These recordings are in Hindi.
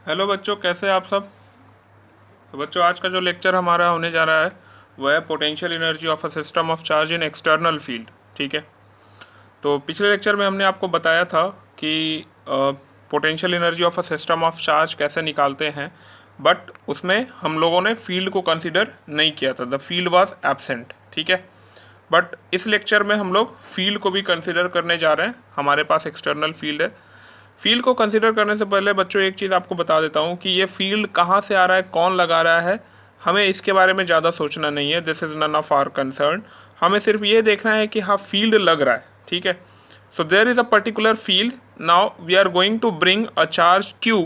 हेलो बच्चों, कैसे हैं आप सब। तो बच्चों, आज का जो लेक्चर हमारा होने जा रहा है वह है potential energy of a system of charge in external field. ठीक है। तो पिछले लेक्चर में हमने आपको बताया था कि potential energy of a system of charge कैसे निकालते हैं, बट उसमें हम लोगों ने फील्ड को कंसिडर नहीं किया था। The field was absent. ठीक है। बट इस लेक्चर में हम लोग फील्ड को भी कंसिडर करने जा रहे हैं। हमारे पास एक्सटर्नल फील्ड है। फील्ड को कंसिडर करने से पहले बच्चों एक चीज़ आपको बता देता हूँ कि ये फील्ड कहाँ से आ रहा है, कौन लगा रहा है, हमें इसके बारे में ज़्यादा सोचना नहीं है। This is none of our concern. हमें सिर्फ ये देखना है कि हाँ फील्ड लग रहा है। ठीक है। So there is a particular field. Now we are going to bring a charge Q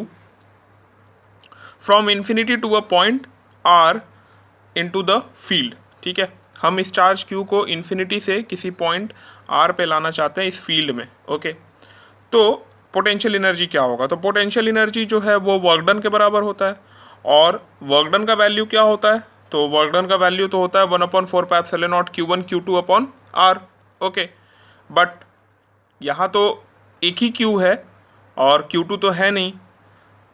from infinity to a point R into the field. ठीक है। हम इस चार्ज Q को इन्फिनिटी से किसी पॉइंट R पे लाना चाहते हैं इस फील्ड में। ओके। तो पोटेंशियल एनर्जी क्या होगा? तो पोटेंशियल एनर्जी जो है वो वर्क डन के बराबर होता है। और वर्क डन का वैल्यू क्या होता है? तो वर्क डन का वैल्यू तो होता है 1/4πε0 Q1 Q2 upon R। Okay. But यहाँ तो एक ही Q है और Q2 तो है नहीं,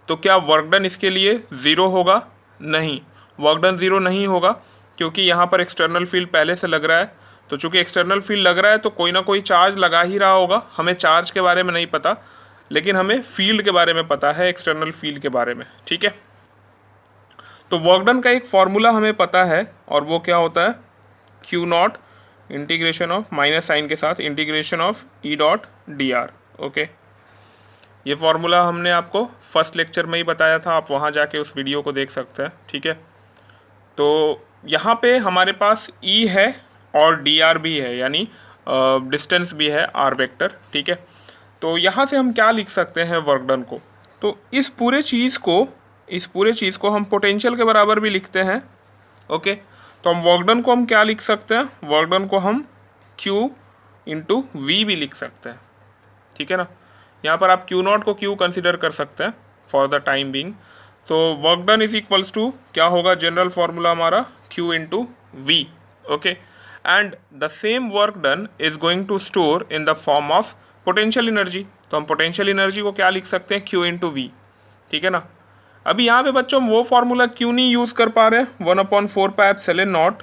तो क्या वर्क डन इसके लिए ज़ीरो होगा? नहीं, वर्क डन ज़ीरो नहीं होगा, क्योंकि यहाँ पर एक्सटर्नल फील्ड पहले से लग रहा है। तो चूंकि एक्सटर्नल फील्ड लग रहा है तो कोई ना कोई चार्ज लगा ही रहा होगा। हमें चार्ज के बारे में नहीं पता, लेकिन हमें फील्ड के बारे में पता है, एक्सटर्नल फील्ड के बारे में। ठीक है। तो वर्क डन का एक फॉर्मूला हमें पता है, और वो क्या होता है? Q naught integration of minus sign के साथ integration of E dot D R. Okay. ये फॉर्मूला हमने आपको फर्स्ट लेक्चर में ही बताया था, आप वहाँ जाके उस वीडियो को देख सकते हैं। ठीक है। तो यहाँ पे हमारे पास ई है और डी आर भी है, यानी डिस्टेंस भी है आर वेक्टर। ठीक है। तो यहाँ से हम क्या लिख सकते हैं वर्क डन को? तो इस पूरे चीज़ को हम पोटेंशियल के बराबर भी लिखते हैं। ओके। तो हम वर्क डन को हम क्या लिख सकते हैं? वर्क डन को हम Q इंटू वी भी लिख सकते हैं। ठीक है ना। यहाँ पर आप Q नॉट को Q कंसिडर कर सकते हैं फॉर द टाइम बीइंग। तो work done is equals to क्या होगा? जनरल फॉर्मूला हमारा Q into V. Okay. And the same work done is going to store in the form of potential energy. तो हम पोटेंशियल एनर्जी को क्या लिख सकते हैं? Q into V. ठीक है ना। अभी यहाँ पे बच्चों हम वो फॉर्मूला क्यों नहीं यूज़ कर पा रहे हैं? 1/4πε0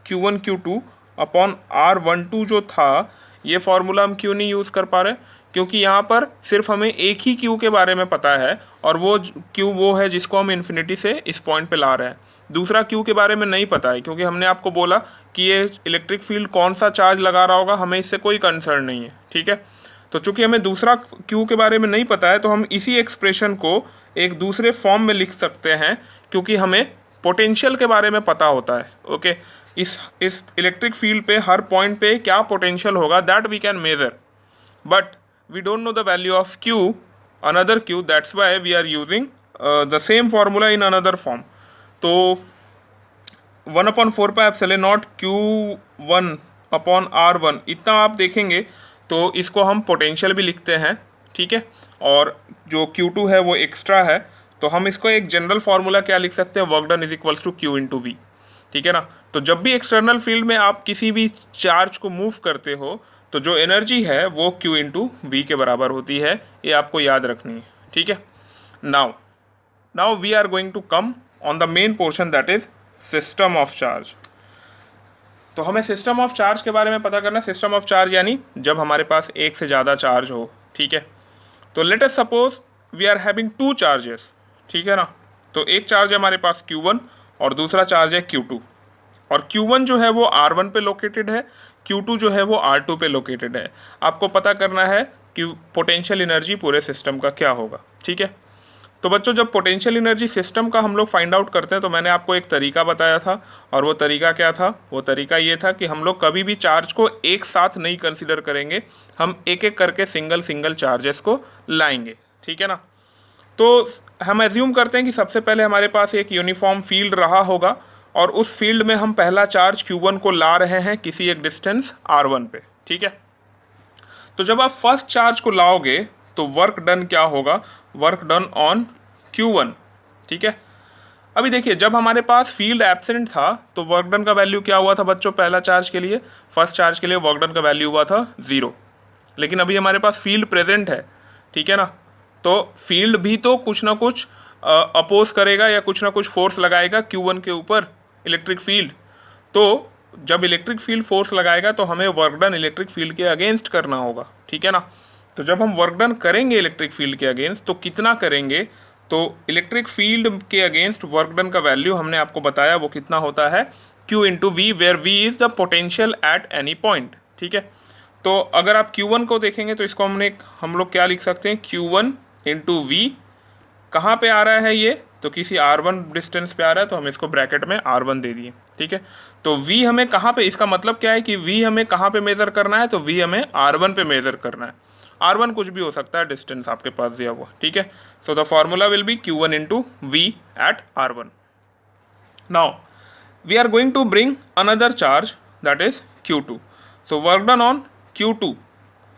Q1 Q2 अपॉन R12 जो था, ये फॉर्मूला हम क्यों नहीं यूज़ कर पा रहे? क्योंकि यहाँ पर सिर्फ हमें एक ही Q के बारे में पता है, और वो Q वो है जिसको हम इन्फिनिटी से इस पॉइंट पे ला रहे हैं। दूसरा Q के बारे में नहीं पता है, क्योंकि हमने आपको बोला कि ये इलेक्ट्रिक फील्ड कौन सा चार्ज लगा रहा होगा, हमें इससे कोई कंसर्न नहीं है। ठीक है। तो चूंकि हमें दूसरा Q के बारे में नहीं पता है, तो हम इसी एक्सप्रेशन को एक दूसरे फॉर्म में लिख सकते हैं, क्योंकि हमें पोटेंशियल के बारे में पता होता है। ओके। इस इलेक्ट्रिक फील्ड पे हर पॉइंट पे क्या पोटेंशियल होगा, that we can measure, but we don't know the value of Q, another Q, that's why we are using the same formula in another form. तो 1/4πε0 Q1 अपॉन R1 इतना आप देखेंगे तो इसको हम पोटेंशियल भी लिखते हैं। ठीक है। और जो Q2 है वो एक्स्ट्रा है, तो हम इसको एक जनरल फार्मूला क्या लिख सकते हैं? Work done is equals to Q into V. ठीक है ना। तो जब भी एक्सटर्नल फील्ड में आप किसी भी चार्ज को मूव करते हो, तो जो एनर्जी है वो Q इंटू वी के बराबर होती है। ये आपको याद रखनी है। ठीक है। Now we are going to come on the main portion, that is system of charge. तो हमें सिस्टम ऑफ चार्ज के बारे में पता करना। सिस्टम ऑफ चार्ज यानी जब हमारे पास एक से ज़्यादा चार्ज हो। ठीक है। तो let us suppose we are having two charges. ठीक है ना। तो एक चार्ज है हमारे पास Q1 और दूसरा चार्ज है Q2, और Q1 जो है वो R1 पे लोकेटेड है, Q2 जो है वो R2 पे लोकेटेड है। आपको पता करना है कि पोटेंशियल एनर्जी पूरे सिस्टम का क्या होगा। ठीक है। तो बच्चों, जब पोटेंशियल एनर्जी सिस्टम का हम लोग फाइंड आउट करते हैं, तो मैंने आपको एक तरीका बताया था, और वो तरीका क्या था? वो तरीका ये था कि हम लोग कभी भी चार्ज को एक साथ नहीं कंसीडर करेंगे, हम एक एक करके सिंगल सिंगल चार्जेस को लाएंगे। ठीक है ना। तो हम एज्यूम करते हैं कि सबसे पहले हमारे पास एक यूनिफॉर्म फील्ड रहा होगा, और उस फील्ड में हम पहला चार्ज Q1 को ला रहे हैं किसी एक डिस्टेंस R1 पे। ठीक है। तो जब आप फर्स्ट चार्ज को लाओगे तो वर्क डन क्या होगा? Work done on Q1। ठीक है। अभी देखिए, जब हमारे पास फील्ड एब्सेंट था तो वर्क डन का वैल्यू क्या हुआ था बच्चों? पहला चार्ज के लिए, फर्स्ट चार्ज के लिए वर्क डन का वैल्यू हुआ था 0। लेकिन अभी हमारे पास फील्ड प्रेजेंट है। ठीक है ना। तो फील्ड भी तो कुछ ना कुछ अपोज करेगा या कुछ ना कुछ फोर्स लगाएगा Q1 के ऊपर इलेक्ट्रिक फील्ड। तो जब इलेक्ट्रिक फील्ड फोर्स लगाएगा तो हमें वर्क डन इलेक्ट्रिक फील्ड के अगेंस्ट करना होगा, ठीक है ना। तो जब हम वर्क डन करेंगे इलेक्ट्रिक फील्ड के अगेंस्ट तो कितना करेंगे, तो इलेक्ट्रिक फील्ड के अगेंस्ट वर्क डन का वैल्यू हमने आपको बताया वो कितना होता है Q into V, where V is the potential at any point, ठीक है। तो अगर आप Q1 को देखेंगे तो इसको हम लोग क्या लिख सकते हैं, Q1 इंटू वी कहाँ पे आ रहा है ये, तो किसी R1 डिस्टेंस पे आ रहा है, तो हम इसको ब्रैकेट में R1 दे दिए, ठीक है। तो V हमें कहाँ पे, इसका मतलब क्या है कि V हमें कहाँ पे मेज़र करना है, तो V हमें R1 पे मेज़र करना है। R1 कुछ भी हो सकता है डिस्टेंस आपके पास दिया हुआ, ठीक है। So the formula will be Q1 into V at R1। Now we are going to bring another charge that is Q2। So work done on Q2,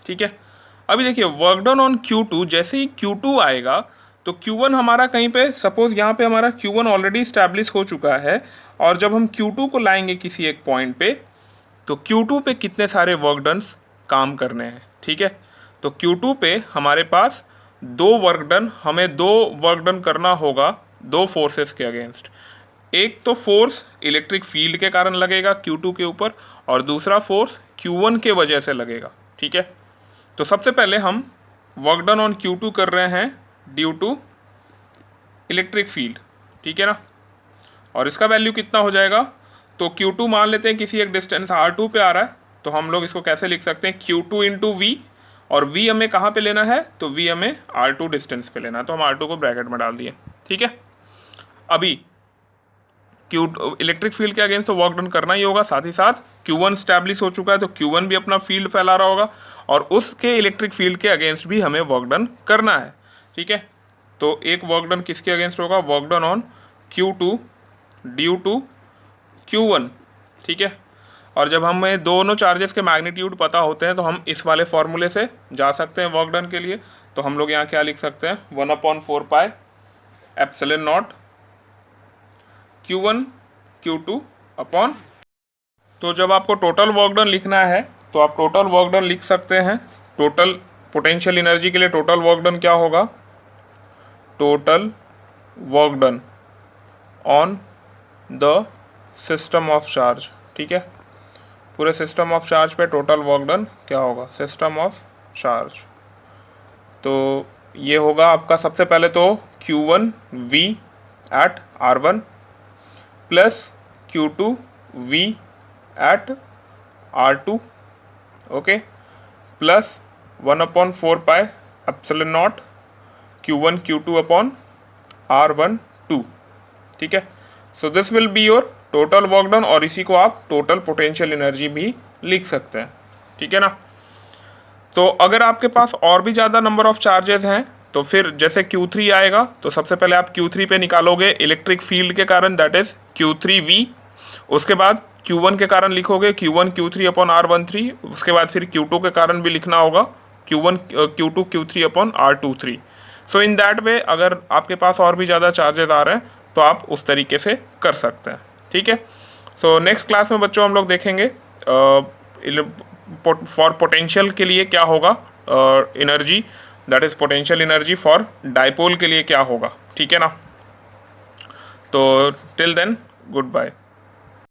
ठीक है। अभी देखिए वर्क डन ऑन Q2, जैसे ही Q2 आएगा तो Q1 हमारा कहीं पे, सपोज यहाँ पे हमारा Q1 ऑलरेडी स्टैब्लिश हो चुका है, और जब हम Q2 को लाएंगे किसी एक पॉइंट पे तो Q2 पे कितने सारे वर्क डन्स काम करने हैं, ठीक है। तो Q2 पे हमारे पास हमें दो वर्क डन करना होगा दो फोर्सेस के अगेंस्ट। एक तो फोर्स इलेक्ट्रिक फील्ड के कारण लगेगा Q2 के ऊपर, और दूसरा फोर्स Q1 के वजह से लगेगा, ठीक है। तो सबसे पहले हम वर्क डन ऑन Q2 कर रहे हैं ड्यू टू इलेक्ट्रिक फील्ड, ठीक है ना। और इसका वैल्यू कितना हो जाएगा, तो Q2 मान लेते हैं किसी एक डिस्टेंस R2 पे आ रहा है, तो हम लोग इसको कैसे लिख सकते हैं, Q2 इंटू वी, और V हमें कहाँ पे लेना है, तो V हमें R2 डिस्टेंस पे लेना है, तो हम R2 को ब्रैकेट में डाल दिए, ठीक है। अभी इलेक्ट्रिक फील्ड के अगेंस्ट तो वर्क डन करना ही होगा, साथ ही साथ Q1 स्टैब्लिश हो चुका है तो Q1 भी अपना फील्ड फैला रहा होगा, और उसके इलेक्ट्रिक फील्ड के अगेंस्ट भी हमें वर्क डन करना है, ठीक है। तो एक वर्क डन किसके अगेंस्ट होगा, work done on Q2 due to Q1, ठीक है। और जब हमें दोनों चार्जेस के मैग्नीट्यूड पता होते हैं तो हम इस वाले फॉर्मूले से जा सकते हैं वर्क डन के लिए। तो हम लोग यहाँ क्या लिख सकते हैं, 1/4 pi epsilon naught Q1 Q2 upon. तो जब आपको टोटल वर्क डन लिखना है तो आप टोटल वर्क डन लिख सकते हैं। टोटल पोटेंशियल एनर्जी के लिए टोटल वर्क डन क्या होगा, total work done on the system of charge, ठीक है। पूरे सिस्टम ऑफ चार्ज पे टोटल वर्क डन क्या होगा, सिस्टम ऑफ चार्ज। तो ये होगा आपका सबसे पहले तो Q1 V at R1 plus Q2 V at R2, okay, plus 1/4 pi epsilon naught Q1 Q2 upon R1 2, ठीक है। So this will be your total work done, और इसी को आप टोटल पोटेंशियल एनर्जी भी लिख सकते हैं, ठीक है ना। तो अगर आपके पास और भी ज़्यादा नंबर ऑफ चार्जेस हैं तो फिर जैसे Q3 आएगा तो सबसे पहले आप Q3 पे निकालोगे इलेक्ट्रिक फील्ड के कारण, दैट इज Q3V। उसके बाद Q1 के कारण लिखोगे Q1 Q3 अपॉन R13। उसके बाद फिर Q2 के कारण भी लिखना होगा Q2 Q3 upon R23। So in that way अगर आपके पास और भी ज़्यादा चार्जेस आ रहे हैं तो आप उस तरीके से कर सकते हैं, ठीक है। सो नेक्स्ट क्लास में बच्चों हम लोग देखेंगे फॉर पोटेंशियल के लिए क्या होगा energy, that is potential energy for dipole के लिए क्या होगा, ठीक है ना। तो टिल देन गुड बाय।